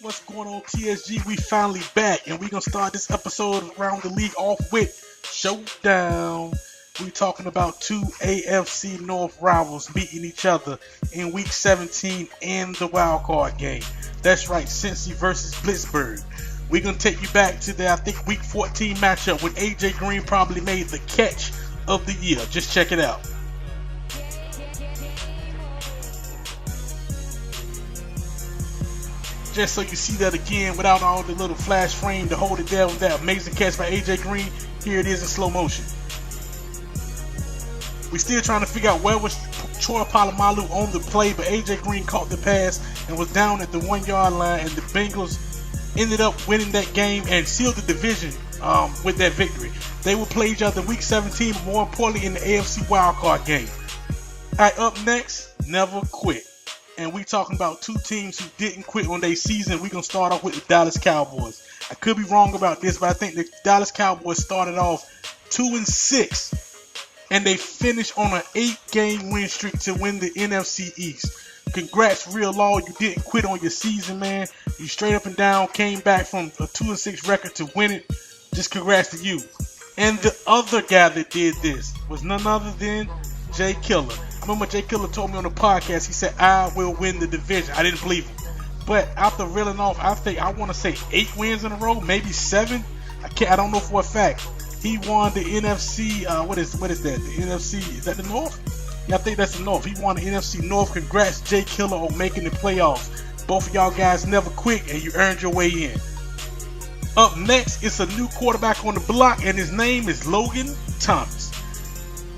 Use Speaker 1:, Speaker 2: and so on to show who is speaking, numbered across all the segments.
Speaker 1: What's going on, TSG? We finally back, and we're gonna start this episode around the league off with Showdown. We talking about two AFC North rivals meeting each other in Week 17 in the wild card game. That's right, Cincy versus Blitzburg. We're gonna take you back to the Week 14 matchup when AJ Green probably made the catch of the year. Just check it out. Just so you see that again without all the little flash frame to hold it down with that amazing catch by AJ Green. Here it is in slow motion. We still trying to figure out where was Troy Polamalu on the play, but AJ Green caught the pass and was down at the 1 yard line, and the Bengals ended up winning that game and sealed the division with that victory. They will play each other Week 17, but more importantly in the AFC wildcard game. Alright, up next, Never Quit. And we talking about two teams who didn't quit on their season. We're going to start off with the Dallas Cowboys. I could be wrong about this, but I think the Dallas Cowboys started off 2-6. And they finished on an 8-game win streak to win the NFC East. Congrats, Real Law. You didn't quit on your season, man. You straight up and down came back from a 2-6 record to win it. Just congrats to you. And the other guy that did this was none other than Jay Killer. I remember Jay Killer told me on the podcast, he said, I will win the division. I didn't believe him. But after reeling off, I want to say 8 wins in a row, maybe 7. I don't know for a fact. He won the NFC, what is that? The NFC, is that the North? Yeah, I think that's the North. He won the NFC North. Congrats, Jay Killer, on making the playoffs. Both of y'all guys never quit, and you earned your way in. Up next, it's a new quarterback on the block, and his name is Logan Thomas.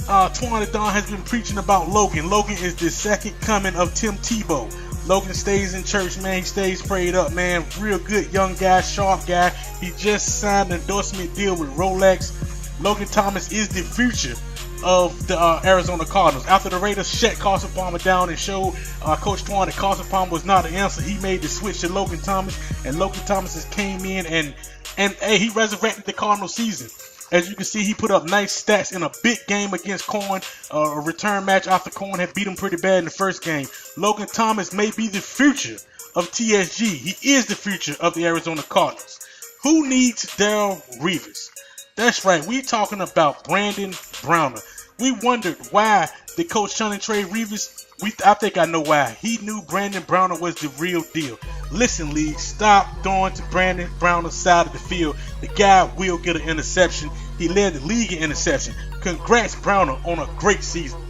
Speaker 1: Twan Don has been preaching about Logan. Logan is the second coming of Tim Tebow. Logan stays in church, man. He stays prayed up, man. Real good young guy, sharp guy. He just signed an endorsement deal with Rolex. Logan Thomas is the future of the Arizona Cardinals. After the Raiders shut Carson Palmer down and showed Coach Twan that Carson Palmer was not the answer, he made the switch to Logan Thomas, and Logan Thomas has came in and hey, he resurrected the Cardinals season. As you can see, he put up nice stats in a big game against Corn, a return match after Corn had beat him pretty bad in the first game. Logan Thomas may be the future of TSG. He is the future of the Arizona Cardinals. Who needs Darrell Revis? That's right, we talking about Brandon Browner. We wondered why the coach trying to trade Revis. I think I know why. He knew Brandon Browner was the real deal. Listen, league, stop throwing to Brandon Browner's side of the field. The guy will get an interception. He led the league in interception. Congrats, Browner, on a great season.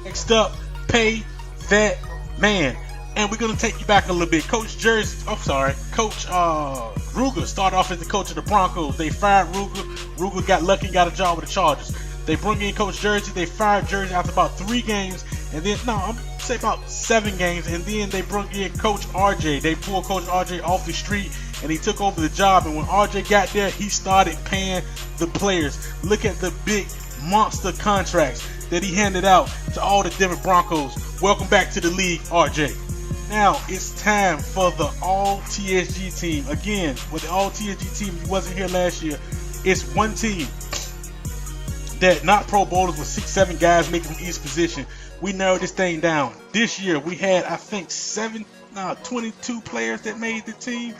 Speaker 1: Next up, pay that man. And we're going to take you back a little bit. Coach Ruger started off as the coach of the Broncos. They fired Ruger. Ruger got lucky and got a job with the Chargers. They bring in Coach Jersey. They fired Jersey after about 3 games. And then, I'm say about 7 games. And then they bring in Coach RJ. They pulled Coach RJ off the street, and he took over the job. And when RJ got there, he started paying the players. Look at the big monster contracts that he handed out to all the Denver Broncos. Welcome back to the league, RJ. Now it's time for the All TSG team. Again, with the All TSG team, if you wasn't here last year, it's one team that not Pro Bowlers with 6-7 guys making from each position. We narrowed this thing down. This year we had, I think, 22 players that made the team.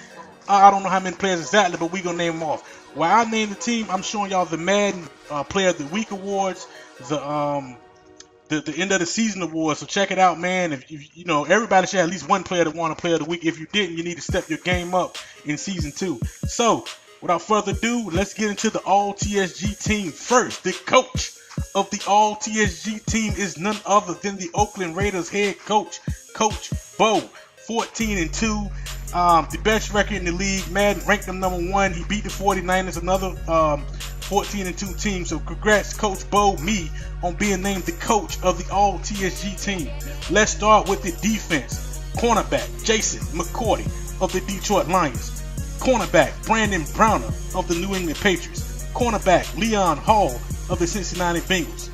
Speaker 1: I don't know how many players exactly, but we're going to name them off. While I name the team, I'm showing y'all the Madden Player of the Week awards, the end of the season awards. So check it out, man. If you know, everybody should have at least one player that won a Player of the Week. If you didn't, you need to step your game up in season 2. So without further ado, let's get into the All TSG team first. The coach of the All TSG team is none other than the Oakland Raiders head coach, Coach Bo. 14-2, the best record in the league. Madden ranked him number 1. He beat the 49ers, another 14-2 team. So congrats, Coach Bo, me, on being named the coach of the All TSG team. Let's start with the defense. Cornerback Jason McCourty of the Detroit Lions. Cornerback Brandon Browner of the New England Patriots. Cornerback Leon Hall of the Cincinnati Bengals.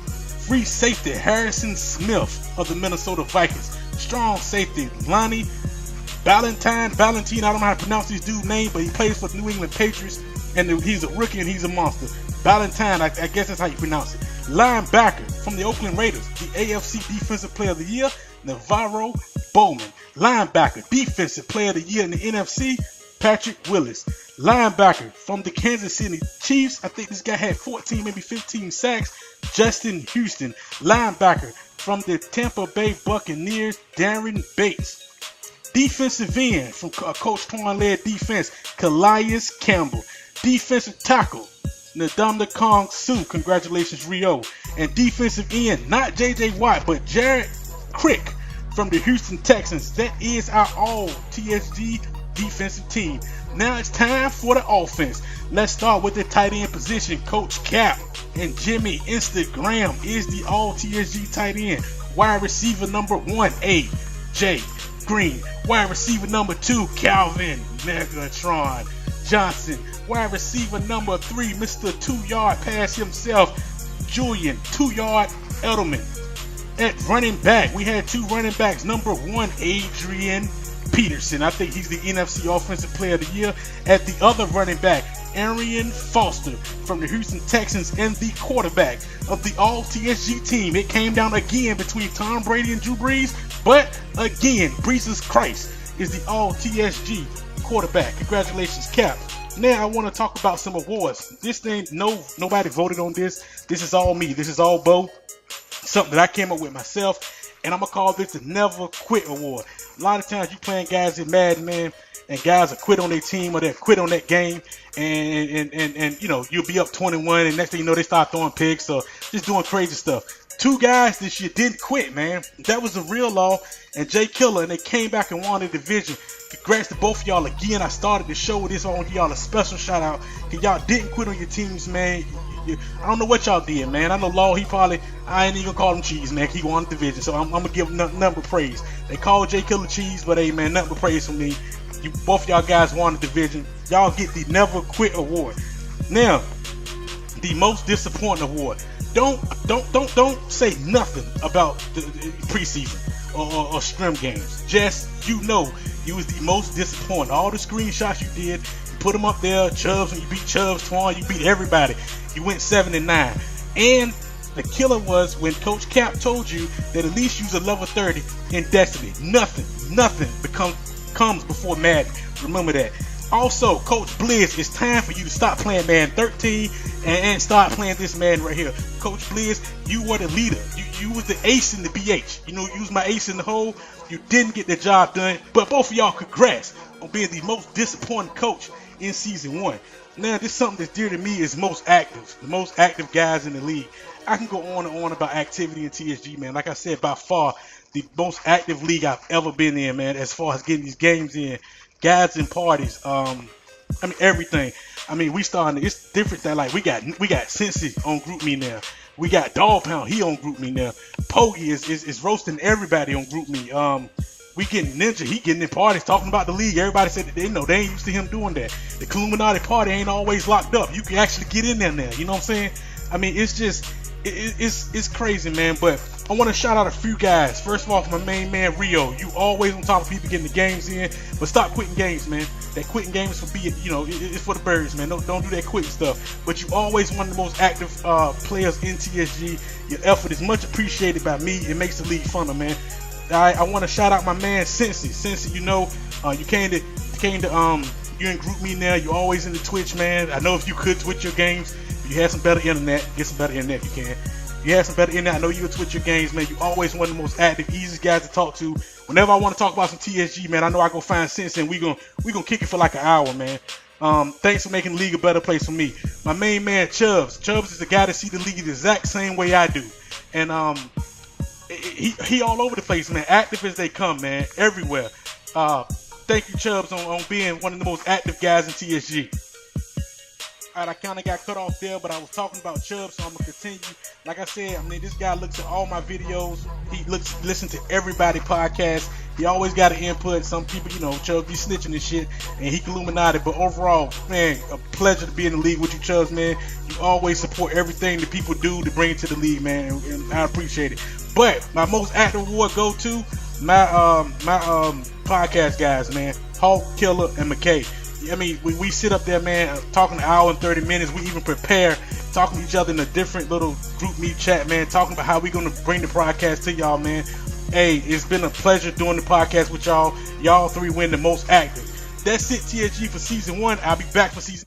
Speaker 1: Free safety Harrison Smith of the Minnesota Vikings. Strong safety Lonnie Valentine, I don't know how to pronounce this dude's name, but he plays for the New England Patriots, and he's a rookie and he's a monster. Valentine, I guess that's how you pronounce it. Linebacker from the Oakland Raiders, the AFC Defensive Player of the Year, Navarro Bowman. Linebacker, Defensive Player of the Year in the NFC, Patrick Willis. Linebacker from the Kansas City Chiefs. I think this guy had 14, maybe 15 sacks. Justin Houston. Linebacker from the Tampa Bay Buccaneers. Darren Bates. Defensive end from Coach Twan-led defense. Calais Campbell. Defensive tackle. Ndamukong Kong Su. Congratulations, Rio. And defensive end, not J.J. Watt, but Jared Crick from the Houston Texans. That is our all TSG defensive team. Now it's time for the offense. Let's start with the tight end position. Coach Cap and Jimmy Instagram is the all TSG tight end. Wide receiver number 1, A.J. Green. Wide receiver number 2, Calvin Megatron Johnson. Wide receiver number 3, Mr. 2-yard pass himself, Julian 2-yard Edelman. At running back, we had 2 running backs. Number 1, Adrian Peterson. I think he's the NFC Offensive Player of the Year. At the other running back, Arian Foster from the Houston Texans, and the quarterback of the all TSG team. It came down again between Tom Brady and Drew Brees, but again, Brees Christ is the all TSG quarterback. Congratulations, Cap. Now I want to talk about some awards. This thing, nobody voted on this. This is all me. This is all Bo. Something that I came up with myself, and I'm gonna call this the Never Quit Award. A lot of times you playing guys in Madden, man, and guys will quit on their team or they'll quit on that game, and you know, you'll be up 21, and next thing you know, they start throwing picks or just doing crazy stuff. 2 guys this year didn't quit, man. That was the real law, and Jay Killer, and they came back and won the division. Congrats to both of y'all again. I started the show with this. I want to give y'all a special shout out, because y'all didn't quit on your teams, man. I don't know what y'all did, man. I know Law, I ain't even gonna call him cheese, man. He won the division, so I'm gonna give him nothing but praise. They call Jay Killer cheese, but hey, man, nothing but praise from me. Both y'all guys won the division. Y'all get the Never Quit Award. Now, the most disappointing award. Don't say nothing about the preseason or scrim games. Just, you know, you was the most disappointing. All the screenshots you did, you put them up there. Chubbs, and you beat Chubbs, Twan, you beat everybody. You went 7-9. And the killer was when Coach Cap told you that at least use a level 30 in Destiny. Nothing comes before Madden. Remember that. Also, Coach Blizz, it's time for you to stop playing Madden 13 and start playing this Madden right here. Coach Blizz, you were the leader. You was the ace in the BH. You know, you was my ace in the hole. You didn't get the job done. But both of y'all, congrats on being the most disappointing coach in season 1. Now, this is something that's dear to me, is most active. The most active guys in the league. I can go on and on about activity in TSG, man. Like I said, by far, the most active league I've ever been in, man, as far as getting these games in. Guys and parties, everything. We starting. It's different that like we got Cincy on GroupMe now. We got Dog Pound, he on GroupMe now. Poggy is roasting everybody on GroupMe. We getting Ninja, he getting in parties talking about the league. Everybody said that they ain't used to him doing that. The Illuminati party ain't always locked up. You can actually get in there now. You know what I'm saying? It's just it's crazy, man. But I want to shout out a few guys. First of all, my main man Rio. You always on top of people getting the games in, but stop quitting games, man. That quitting games for it's for the birds, man. Don't do that quitting stuff. But you always one of the most active players in TSG. Your effort is much appreciated by me. It makes the league funner, man. I want to shout out my man Cincy. Cincy, you came to you're in GroupMe now. You're always in the Twitch, man. I know if you could Twitch your games, if you had some better internet, get some better internet if you can. You have some better internet. I know you can Twitch your games, man. You always one of the most active, easiest guys to talk to. Whenever I want to talk about some TSG, man, I know I go find Cincy and we gonna kick it for like an hour, man. Thanks for making the league a better place for me. My main man Chubbs. Chubbs is the guy that see the league the exact same way I do, and he all over the place, man. Active as they come, man. Everywhere. Thank you, Chubbs, on being one of the most active guys in TSG. Alright, I kind of got cut off there, but I was talking about Chubbs, so I'm going to continue. Like I said, this guy looks at all my videos. He listen to everybody podcast. He always got an input. Some people, Chubbs be snitching and shit, and he Illuminati. But overall, man, a pleasure to be in the league with you, Chubbs, man. You always support everything that people do to bring it to the league, man, and I appreciate it. But my most active award go to my podcast guys, man. Hawk, Killer, and McKay. We sit up there, man, talking an hour and 30 minutes. We even prepare, talking to each other in a different little group meet chat, man, talking about how we going to bring the broadcast to y'all, man. Hey, it's been a pleasure doing the podcast with y'all. Y'all three win the most active. that's it, TSG, for season 1. I'll be back for season